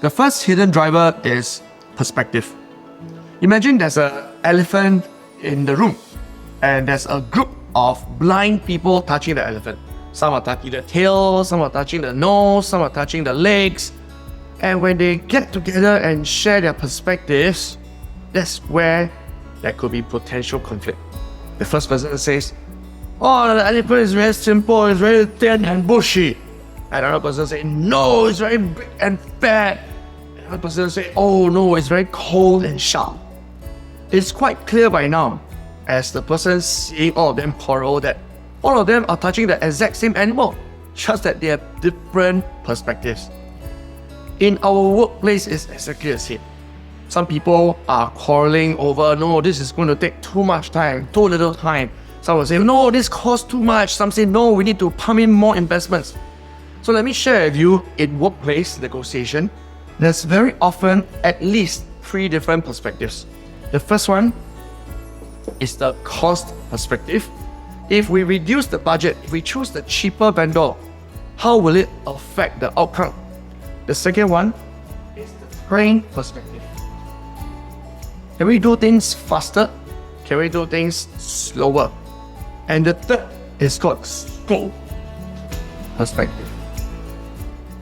The first hidden driver is perspective. Imagine there's an elephant in the room and there's a group of blind people touching the elephant. Some are touching the tail, some are touching the nose, some are touching the legs. And when they get together and share their perspectives, that's where there could be potential conflict. The first person says, "Oh, the elephant is very simple, it's very thin and bushy." Another person says, "No, it's very big and fat." Another person says, "Oh no, it's very cold and sharp." It's quite clear by now, as the person seeing all of them quarrel, that all of them are touching the exact same animal, just that they have different perspectives. In our workplace, it's exactly the same. Some people are quarreling over, "No, this is going to take too much time, too little time." Some will say, "No, this costs too much." Some say, "No, we need to pump in more investments." So let me share with you, in workplace negotiation, there's very often at least 3 different perspectives. The first one is the cost perspective. If we reduce the budget, if we choose the cheaper vendor, how will it affect the outcome? The second one is the time perspective. Can we do things faster? Can we do things slower? And the third is called scope perspective.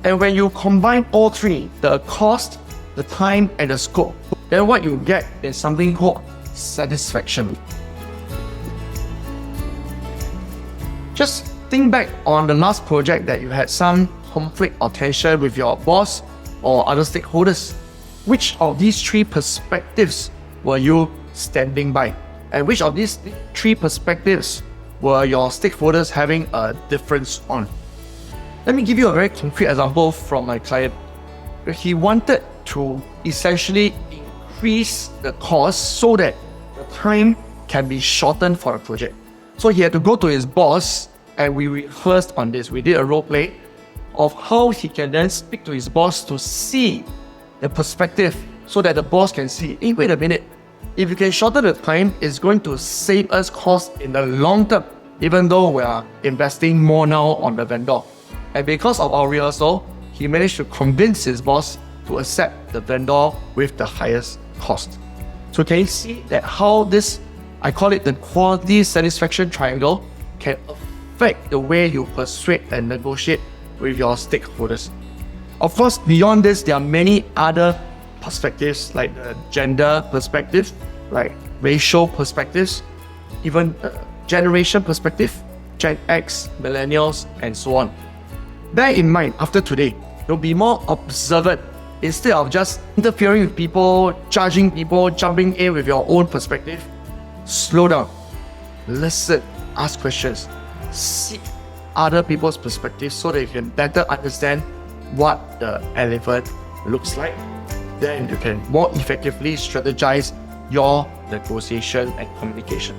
And when you combine all 3, the cost, the time, and the scope, then what you get is something called satisfaction. Just think back on the last project that you had some conflict or tension with your boss or other stakeholders. Which of these 3 perspectives were you standing by? And which of these 3 perspectives were your stakeholders having a difference on? Let me give you a very concrete example from my client. He wanted to essentially increase the cost so that the time can be shortened for a project. So he had to go to his boss, and we rehearsed on this. We did a role play of how he can then speak to his boss to see the perspective, so that the boss can see, "Hey, wait a minute, if you can shorten the time, it's going to save us cost in the long term, even though we are investing more now on the vendor." And because of our rehearsal, he managed to convince his boss to accept the vendor with the highest cost. So can you see that how this, I call it the quality satisfaction triangle, can affect the way you persuade and negotiate with your stakeholders? Of course, beyond this, there are many other perspectives, like the gender perspective, like racial perspectives, even generation perspective, Gen X, millennials, and so on. Bear in mind, after today, you'll be more observant. Instead of just interfering with people, judging people, jumping in with your own perspective, slow down, listen, ask questions, seek other people's perspectives so that you can better understand what the elephant looks like. Then you can more effectively strategize your negotiation and communication.